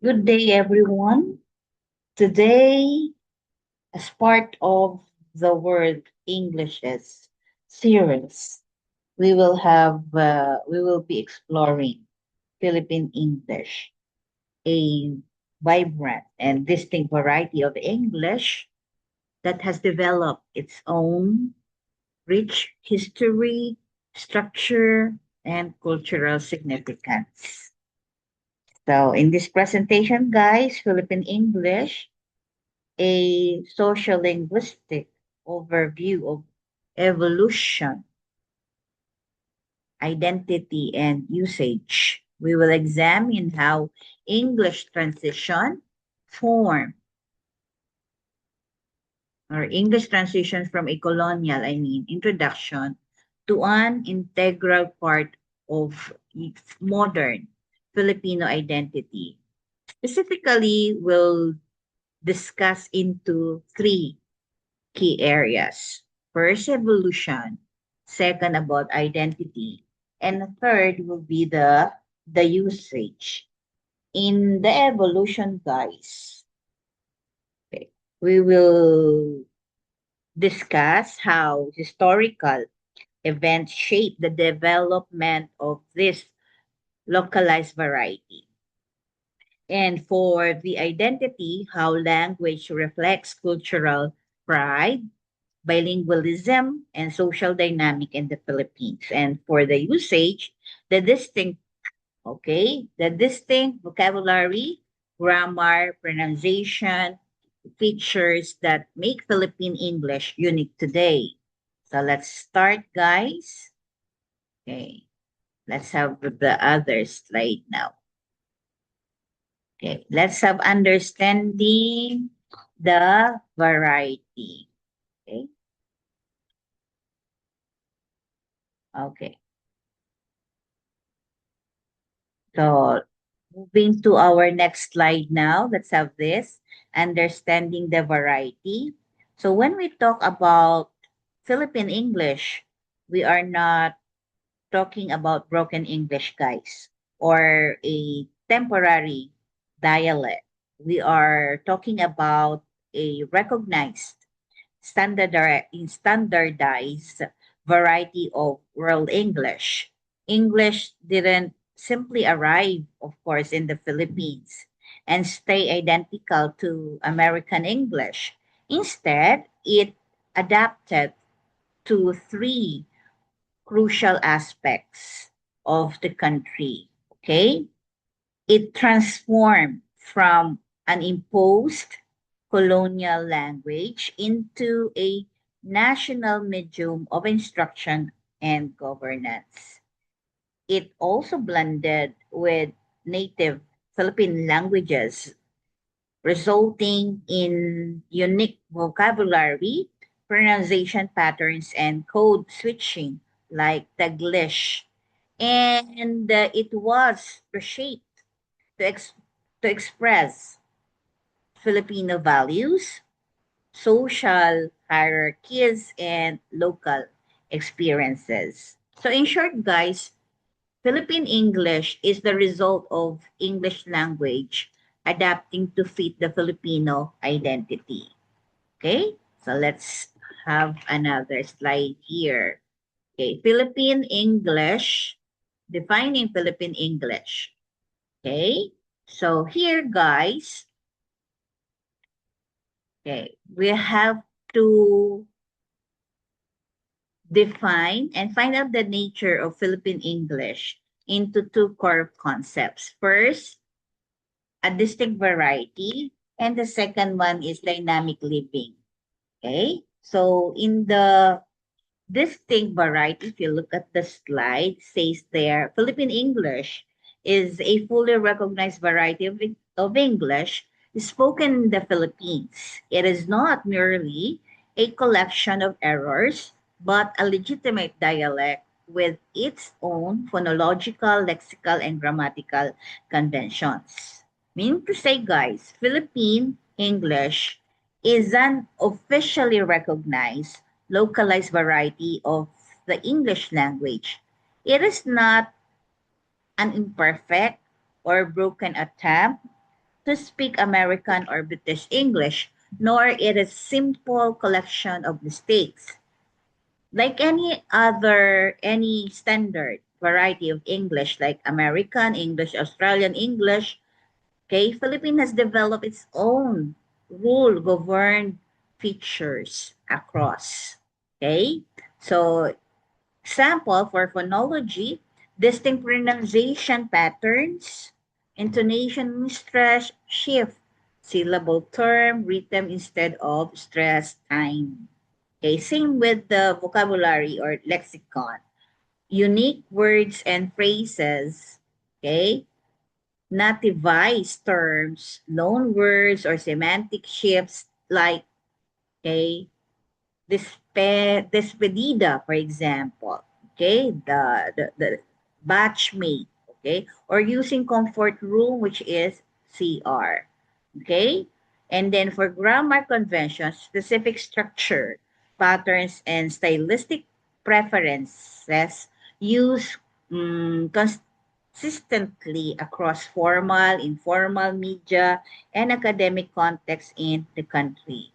Good day, everyone. Today, as part of the Word Englishes series, we will be exploring Philippine English, a vibrant and distinct variety of English that has developed its own rich history, structure, and cultural significance. So, in this presentation, guys, Philippine English, a sociolinguistic overview of evolution, identity, and usage. We will examine how English transition form or English transition from a colonial, introduction to an integral part of its modern Filipino identity. Specifically, we'll discuss into three key areas. First, evolution. Second, about identity. And third will be the usage. In the evolution, guys, okay, we will discuss how historical events shape the development of this localized variety. And for the identity, how language reflects cultural pride, bilingualism, and social dynamic in the Philippines. And for the usage, the distinct, the distinct vocabulary, grammar, pronunciation, features that make Philippine English unique today. So let's start, guys. Okay, let's have the other slide now. Okay, let's have understanding the variety. Okay, okay. So moving to our next slide now, let's have this understanding the variety. So when we talk about Philippine English, we are not talking about broken English, guys, or a temporary dialect. We are talking about a recognized standardized variety of world English. English didn't simply arrive, of course, in the Philippines and stay identical to American English. Instead, it adapted to three crucial aspects of the country. Okay? It transformed from an imposed colonial language into a national medium of instruction and governance. It also blended with native Philippine languages, resulting in unique vocabulary, pronunciation patterns, and code switching like Taglish. And it was reshaped to, to express Filipino values, social hierarchies, and local experiences. So, in short, guys, Philippine English is the result of English language adapting to fit the Filipino identity. Okay, so let's have another slide here. Okay, Philippine English, defining Philippine English. Okay, so here, guys, okay, we have to define and find out the nature of Philippine English into two core concepts. First, a distinct variety, and the second one is dynamic living. Okay, so in the distinct variety, if you look at the slide, says there, Philippine English is a fully recognized variety of English spoken in the Philippines. It is not merely a collection of errors, but a legitimate dialect with its own phonological, lexical, and grammatical conventions. Meaning to say, guys, Philippine English is an officially recognized localized variety of the English language. It is not an imperfect or broken attempt to speak American or British English, nor it is simple collection of mistakes. Like any standard variety of English, like American English, Australian English, okay, Philippines has developed its own rule governed features across. Okay, so example for phonology, distinct pronunciation patterns, intonation stress shift, syllable term, rhythm instead of stress time. Okay, same with the vocabulary or lexicon. Unique words and phrases, okay, nativized terms, loan words or semantic shifts like, okay, despedida, for example, okay, the batchmate, okay, or using comfort room, which is CR, okay, and then for grammar conventions, specific structure, patterns, and stylistic preferences use consistently across formal, informal media, and academic contexts in the country.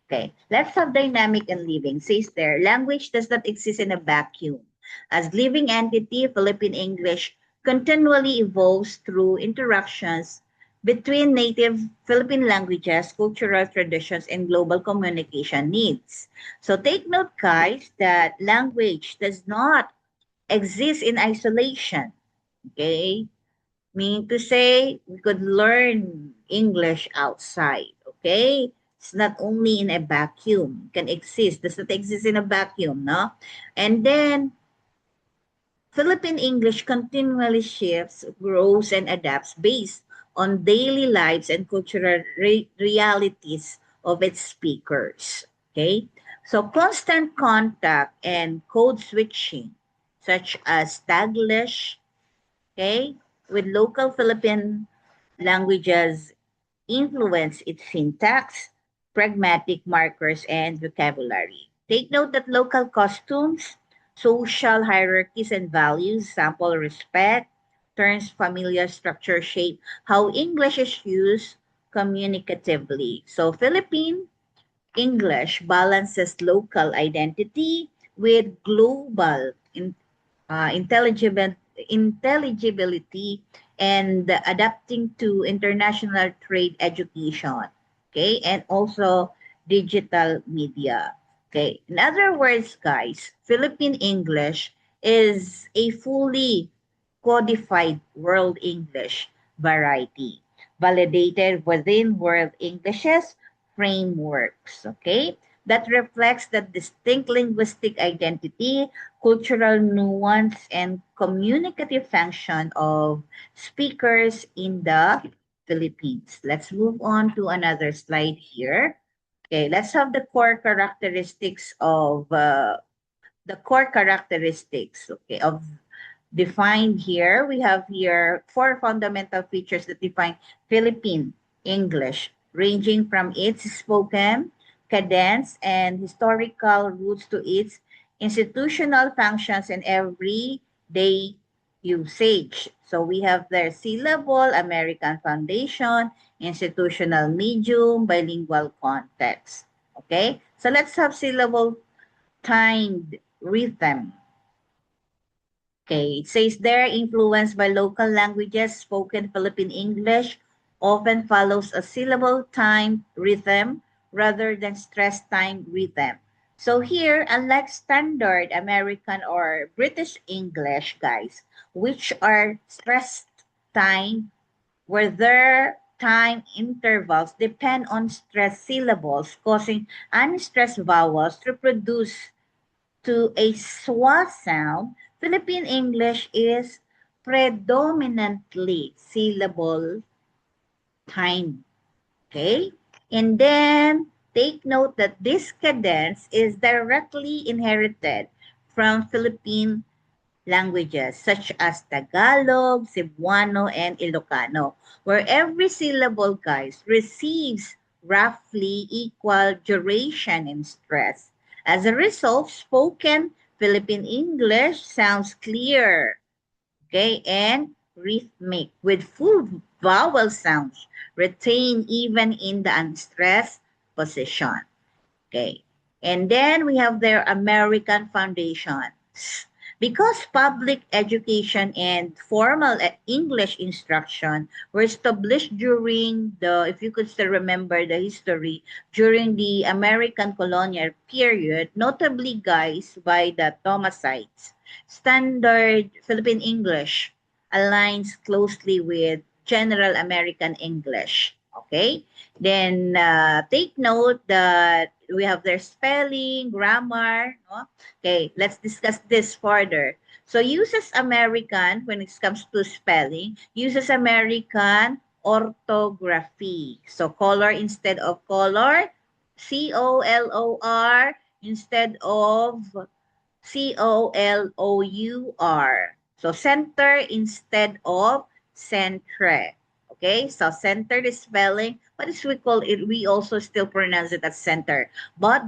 Okay, let's have dynamic and living. Says there, language does not exist in a vacuum. As living entity, Philippine English continually evolves through interactions between native Philippine languages, cultural traditions, and global communication needs. So take note, guys, that language does not exist in isolation. Okay, meaning to say, we could learn English outside, okay? It's not only in a vacuum. It can exist. Does not exist in a vacuum, no? And then, Philippine English continually shifts, grows, and adapts based on daily lives and cultural realities of its speakers, okay? So, constant contact and code switching, such as Taglish, okay, with local Philippine languages influence its syntax, pragmatic markers, and vocabulary. Take note that local costumes, social hierarchies and values, sample respect, turns familiar structure shape how English is used communicatively. So Philippine English balances local identity with global intelligibility and adapting to international trade education, okay, and also digital media. Okay, in other words, guys, Philippine English is a fully codified world English variety, validated within world Englishes frameworks, okay, that reflects the distinct linguistic identity, cultural nuance, and communicative function of speakers in the Philippines. Let's move on to another slide here. Okay, let's have the core characteristics, okay, of defined here. We have here four fundamental features that define Philippine English, ranging from its spoken, cadence, and historical roots to its institutional functions and everyday usage. So we have their syllable, American foundation, institutional medium, bilingual context. Okay, so let's have syllable timed rhythm. Okay, it says there, influenced by local languages, spoken Philippine English often follows a syllable time rhythm rather than stress time rhythm. So here, unlike standard American or British English, guys, which are stressed time, where their time intervals depend on stressed syllables, causing unstressed vowels to produce to a schwa sound, Philippine English is predominantly syllable time. Okay? And then take note that this cadence is directly inherited from Philippine languages such as Tagalog, Cebuano, and Ilocano, where every syllable, guys, receives roughly equal duration and stress. As a result, spoken Philippine English sounds clear, okay, and rhythmic with full vowel sounds retain even in the unstressed position. Okay. And then we have their American foundations. Because public education and formal English instruction were established during the, if you could still remember the history, during the American colonial period, notably guys by the Thomasites, standard Philippine English aligns closely with general American English. Okay? Then take note that we have their spelling, grammar. No? Okay, let's discuss this further. So uses American when it comes to spelling, uses American orthography. So color instead of color, COLOR instead of COLOUR. So center instead of centre. Okay, so center is spelling, but as we call it, we also still pronounce it as center. But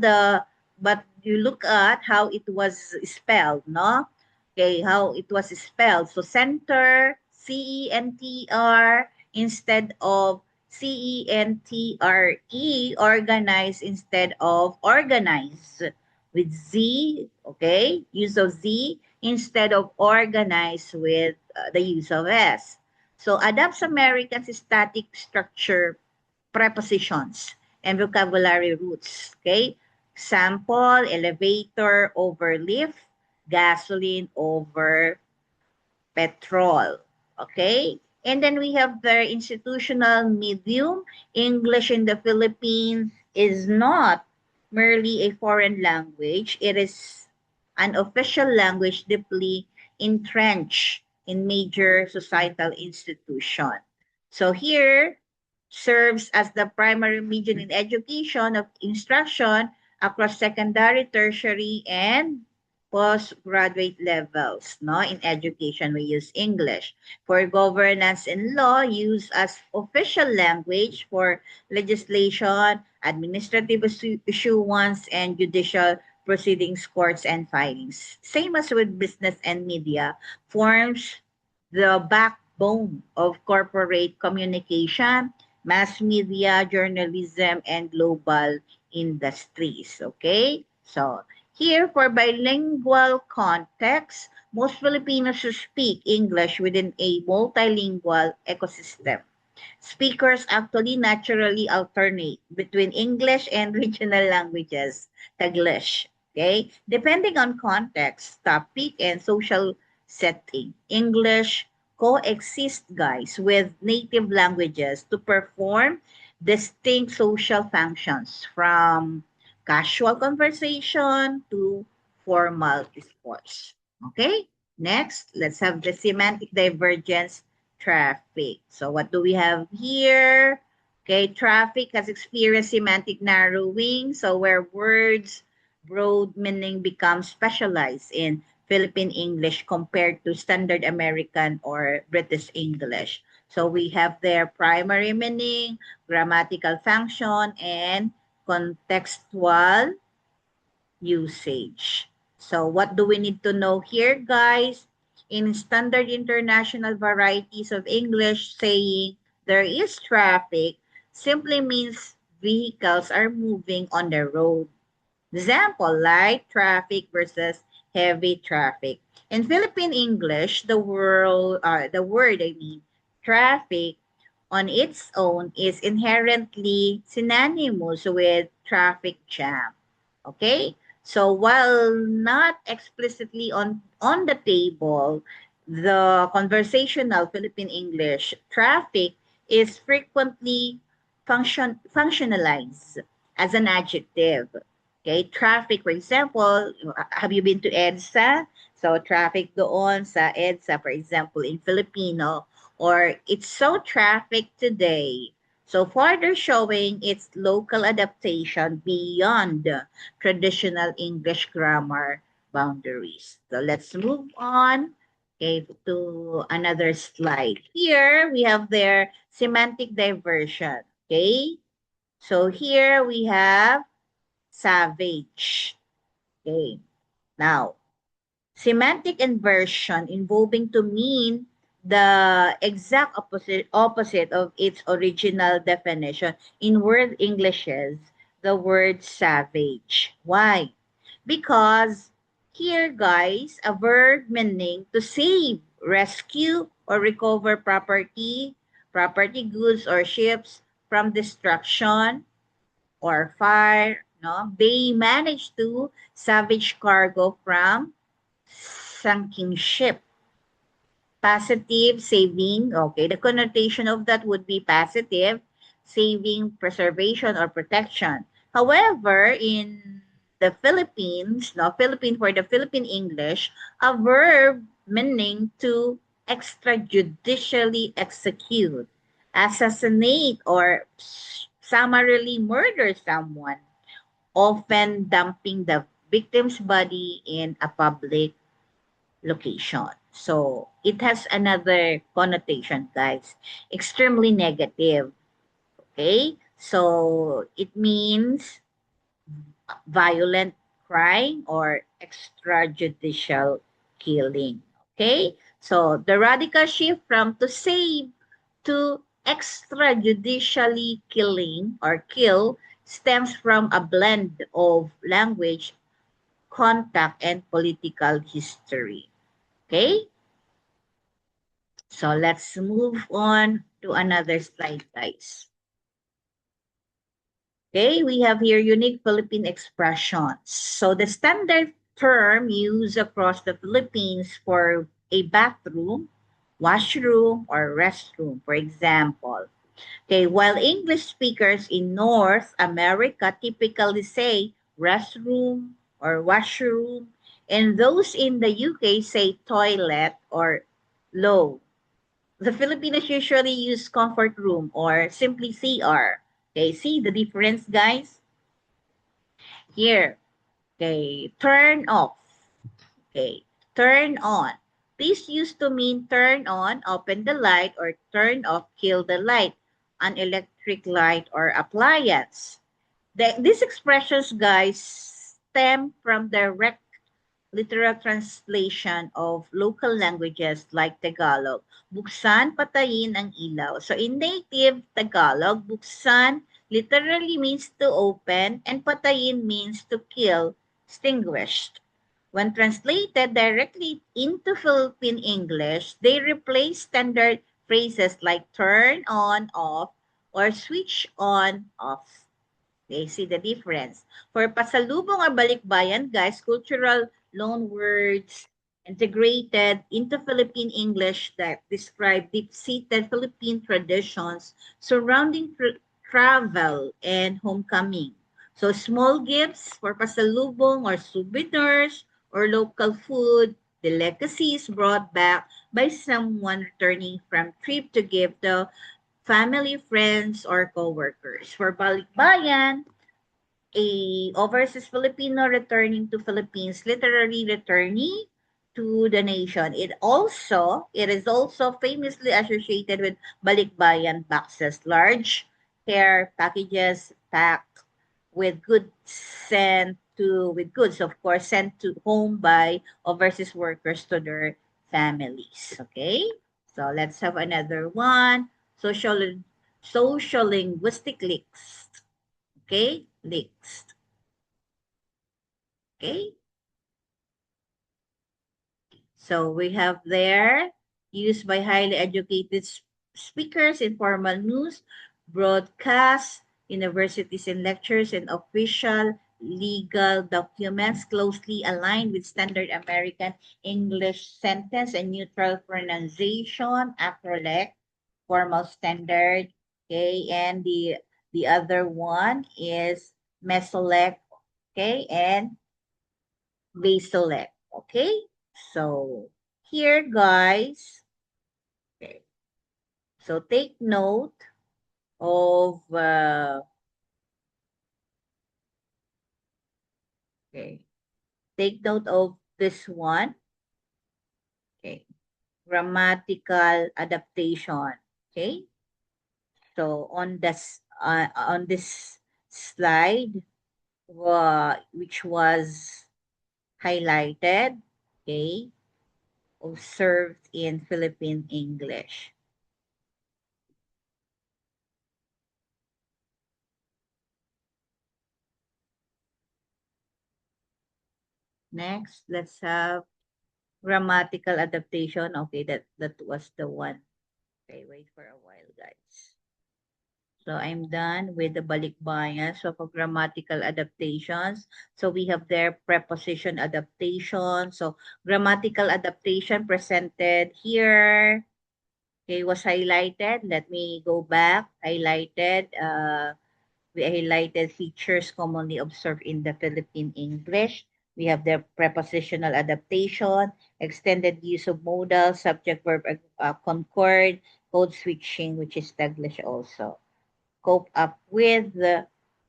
you look at how it was spelled, no? Okay, how it was spelled. So center, CENTR instead of CENTRE, organize instead of organize with Z, okay? Use of Z instead of organize with the use of S. So adapts Americans static structure prepositions and vocabulary roots, okay? Sample, elevator over lift, gasoline over petrol, okay? And then we have the institutional medium. English in the Philippines is not merely a foreign language. It is an official language deeply entrenched in major societal institution. So here serves as the primary medium in education of instruction across secondary, tertiary, and postgraduate levels. No, in education, we use English. For governance and law, used as official language for legislation, administrative issuance, and judicial proceedings, courts, and filings. Same as with business and media, forms the backbone of corporate communication, mass media, journalism, and global industries. Okay? So, here, for bilingual context, most Filipinos speak English within a multilingual ecosystem. Speakers actually naturally alternate between English and regional languages, Taglish, okay? Depending on context, topic, and social setting. English coexist, guys, with native languages to perform distinct social functions from casual conversation to formal discourse. Okay? Next, let's have the semantic divergence traffic. So what do we have here? Okay, traffic has experienced semantic narrowing. So where words broad meaning become specialized in Philippine English compared to standard American or British English. So we have their primary meaning, grammatical function, and contextual usage. So what do we need to know here, guys? In standard international varieties of English, saying there is traffic simply means vehicles are moving on the road. Example, light traffic versus heavy traffic. In Philippine English, the word traffic on its own is inherently synonymous with traffic jam. Okay? So while not explicitly on the table, the conversational Philippine English traffic is frequently functionalized as an adjective. Okay, traffic, for example, have you been to EDSA? So traffic doon sa EDSA, for example, in Filipino, or it's so traffic today. So further showing its local adaptation beyond traditional English grammar boundaries. So let's move on, okay, to another slide. Here we have their semantic diversion. Okay, so here we have savage. Okay, now semantic inversion involving to mean the exact opposite of its original definition. In World Englishes, the word savage. Why? Because here, guys, a verb meaning to save, rescue, or recover property, goods, or ships from destruction or fire. No, they managed to salvage cargo from sinking ship. Positive, saving. Okay, the connotation of that would be positive, saving, preservation, or protection. However, in the Philippines, no, Philippine for the Philippine English, a verb meaning to extrajudicially execute, assassinate, or summarily murder someone, often dumping the victim's body in a public location. So it has another connotation, guys. Extremely negative. Okay? So it means violent crime or extrajudicial killing. Okay? So the radical shift from to save to extrajudicially killing or kill stems from a blend of language, contact, and political history. Okay? So let's move on to another slide, guys. Okay, we have here unique Philippine expressions. So the standard term used across the Philippines for a bathroom, washroom, or restroom, for example. Okay, while English speakers in North America typically say restroom or washroom, and those in the UK say toilet or low. The Filipinos usually use comfort room or simply CR. Okay, see the difference, guys? Here, okay, turn off. Okay, turn on. This used to mean turn on, open the light, or turn off, kill the light, an electric light or appliance. These expressions, guys, stem from direct literal translation of local languages like Tagalog. Buksan, patayin ang ilaw. So in native Tagalog, buksan literally means to open and patayin means to kill, extinguished. When translated directly into Philippine English, they replace standard phrases like turn on, off, or switch on, off. Okay, see the difference. For pasalubong or balikbayan, guys, cultural loan words integrated into Philippine English that describe deep-seated Philippine traditions surrounding travel and homecoming. So small gifts for pasalubong or souvenirs or local food, delicacies brought back by someone returning from trip to give the family, friends, or co-workers. For balikbayan, a overseas Filipino returning to Philippines, literally returning to the nation. It is also famously associated with balikbayan boxes, large care packages packed with goods with goods, of course, sent to home by overseas workers to their families. Okay, so let's have another one. Social linguistic links. Okay, links. Okay, so we have there used by highly educated speakers in formal news, broadcasts, universities and lectures, and official legal documents closely aligned with standard American English sentence and neutral pronunciation, acrolect, formal standard. Okay, and the other one is mesolect. Okay, and baselect. Okay, so here, guys, okay, so take note of, okay, take note of this one, okay, grammatical adaptation, okay. So on this slide, which was highlighted, okay, observed in Philippine English. Next, let's have grammatical adaptation. Okay, that was the one. Okay, wait for a while, guys. So I'm done with the balikbayan. So for grammatical adaptations, so we have there preposition adaptation. So grammatical adaptation presented here. Okay, was highlighted. Let me go back. Highlighted. We highlighted features commonly observed in the Philippine English. We have the prepositional adaptation, extended use of modal, subject-verb concord, code switching, which is Taglish also. Cope up with,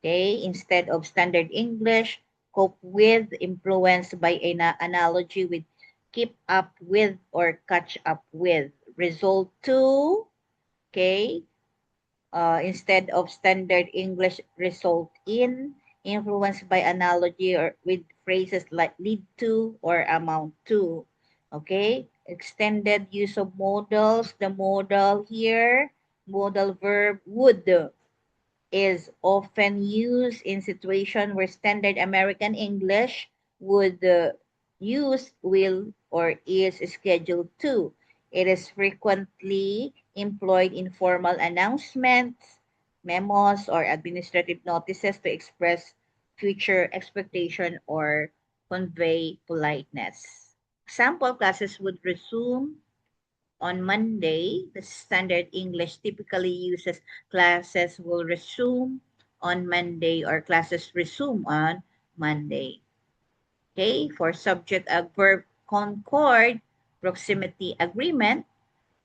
okay, instead of standard English, cope with, influenced by an analogy with keep up with or catch up with. Result to, okay, instead of standard English, result in, influenced by analogy or with phrases like lead to or amount to. Okay, extended use of modals. The modal here, modal verb would is often used in situations where standard American English would use will or is scheduled to. It is frequently employed in formal announcements, memos, or administrative notices to express future expectation or convey politeness. Example classes would resume on Monday. The standard English typically uses classes will resume on Monday or classes resume on Monday. Okay, for subject verb concord, proximity agreement,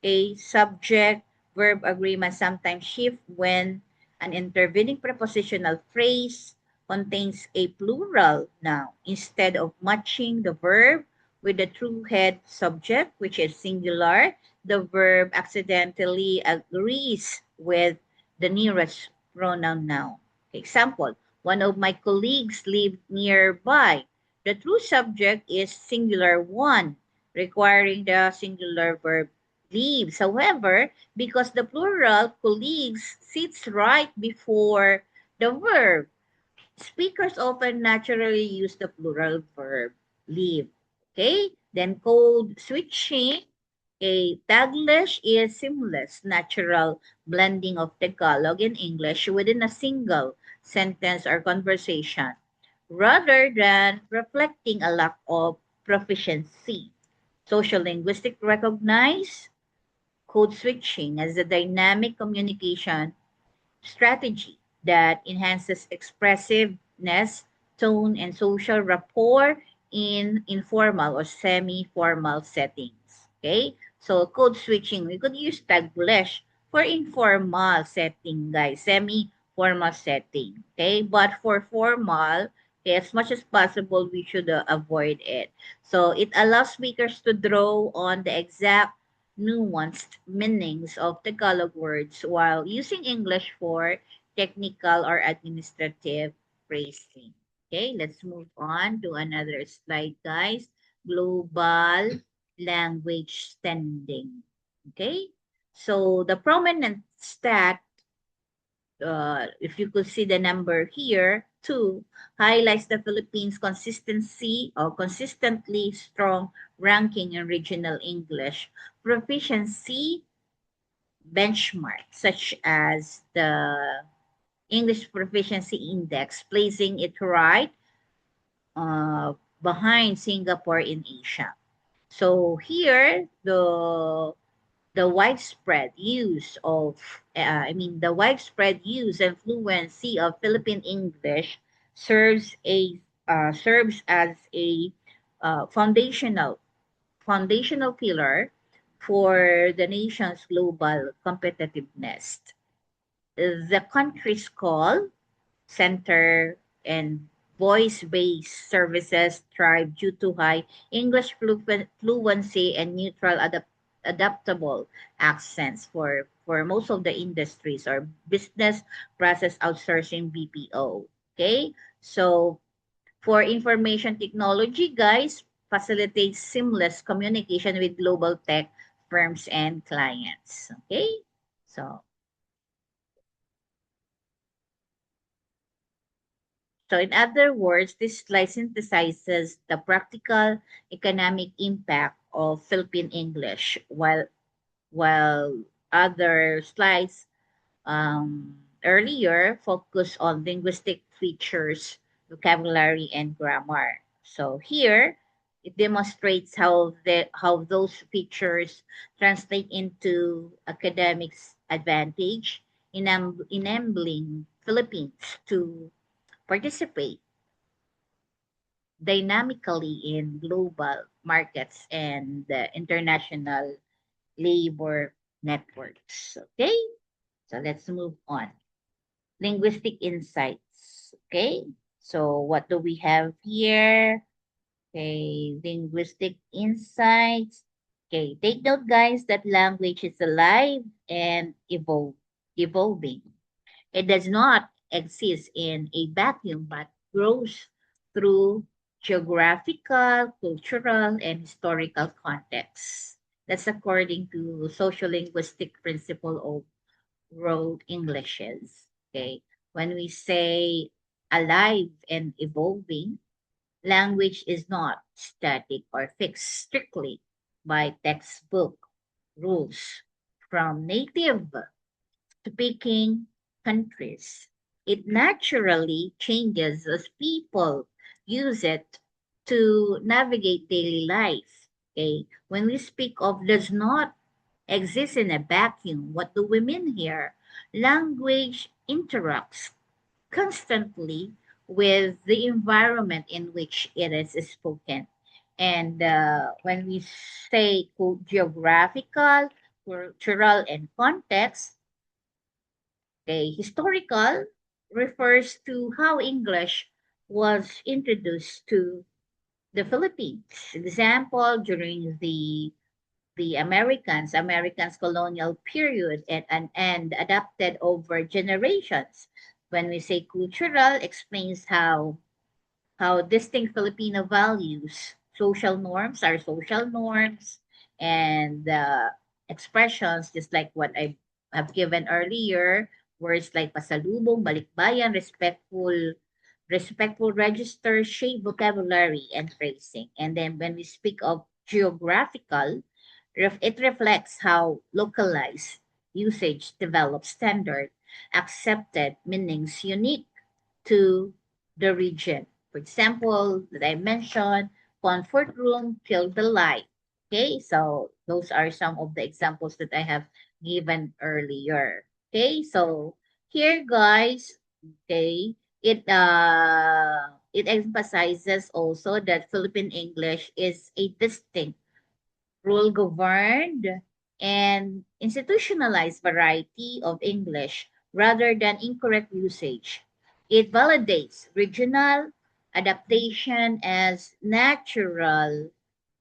a subject verb agreement sometimes shift when an intervening prepositional phrase contains a plural noun instead of matching the verb with the true head subject, which is singular. The verb accidentally agrees with the nearest pronoun noun. Example, one of my colleagues lived nearby. The true subject is singular one, requiring the singular verb leaves. However, because the plural colleagues sits right before the verb, speakers often naturally use the plural verb leave. Okay? Then code switching. A Taglish is seamless, natural blending of Tagalog and English within a single sentence or conversation, rather than reflecting a lack of proficiency. Social linguistic recognize code switching as a dynamic communication strategy that enhances expressiveness, tone, and social rapport in informal or semi-formal settings. Okay? So code switching, we could use Taglish for informal setting, guys, semi-formal setting. Okay? But for formal, okay, as much as possible, we should avoid it. So it allows speakers to draw on the exact nuanced meanings of Tagalog words while using English for technical or administrative phrasing. Okay, let's move on to another slide, guys. Global language standing. Okay, so the prominent stat, if you could see the number here, 2, highlights the Philippines' consistency or consistently strong ranking in regional English proficiency benchmark, such as the English Proficiency Index, placing it right uh, behind Singapore in Asia. So here, the widespread use of, the widespread use and fluency of Philippine English serves as a foundational pillar for the nation's global competitiveness. The country's call center and voice-based services thrive due to high English fluency and neutral adaptable accents for most of the industries or business process outsourcing BPO. Okay, so for information technology, guys, facilitates seamless communication with global tech firms and clients. Okay? So in other words, this slide synthesizes the practical economic impact of Philippine English, while other slides earlier focus on linguistic features, vocabulary, and grammar. So here, it demonstrates how those features translate into academics advantage, enabling Philippines to participate dynamically in global markets and international labor networks. Okay, so let's move on. Linguistic insights. Okay, so what do we have here? Okay, linguistic insights. Okay, take note, guys, that language is alive and evolving. It does not exist in a vacuum but grows through geographical, cultural, and historical contexts. That's according to sociolinguistic principle of world Englishes. Okay. When we say alive and evolving, language is not static or fixed strictly by textbook rules. From native speaking countries, it naturally changes as people use it to navigate daily life. Okay. When we speak of does not exist in a vacuum, what do we mean here? Language interacts constantly with the environment in which it is spoken. And when we say geographical, cultural, and context, okay, historical refers to how English was introduced to the Philippines. Example, during the Americans colonial period and adapted over generations. When we say cultural, explains how distinct Filipino values, social norms are social norms, and expressions just like what I have given earlier, words like pasalubong, balikbayan, respectful register, shape vocabulary and phrasing. And then when we speak of geographical, it reflects how localized usage develops standard, accepted meanings unique to the region. For example, that I mentioned, comfort room, feel the light. Okay, so those are some of the examples that I have given earlier. Okay, so here guys, okay, it emphasizes also that Philippine English is a distinct rule governed and institutionalized variety of English rather than incorrect usage. It validates regional adaptation as natural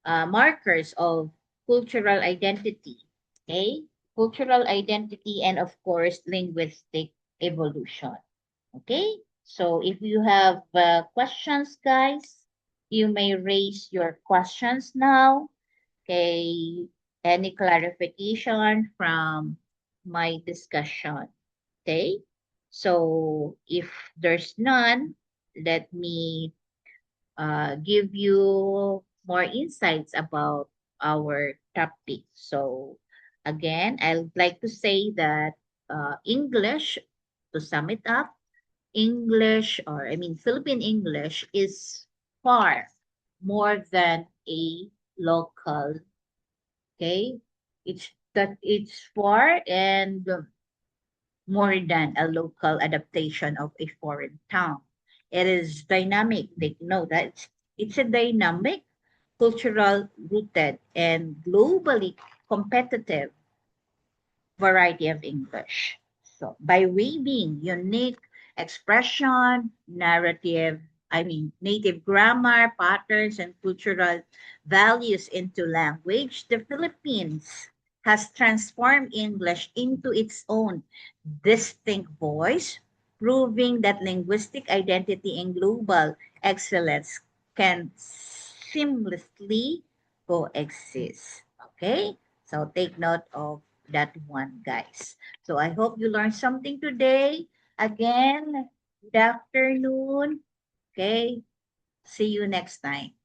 markers of cultural identity. Okay? Cultural identity and, of course, linguistic evolution. Okay? So if you have questions, guys, you may raise your questions now. Okay, any clarification from my discussion? Okay, so if there's none, let me give you more insights about our topic. So again, I'd like to say that English, to sum it up, English, or I mean Philippine English, is far more than a local. Okay, it's far and more than a local adaptation of a foreign tongue. It is dynamic. Take note that it's a dynamic, cultural rooted, and globally competitive variety of English. So by weaving unique expression, narrative, I mean native grammar, patterns, and cultural values into language, the Philippines has transformed English into its own distinct voice, proving that linguistic identity and global excellence can seamlessly coexist. Okay? So take note of that one, guys. So I hope you learned something today. Again, good afternoon. Okay? See you next time.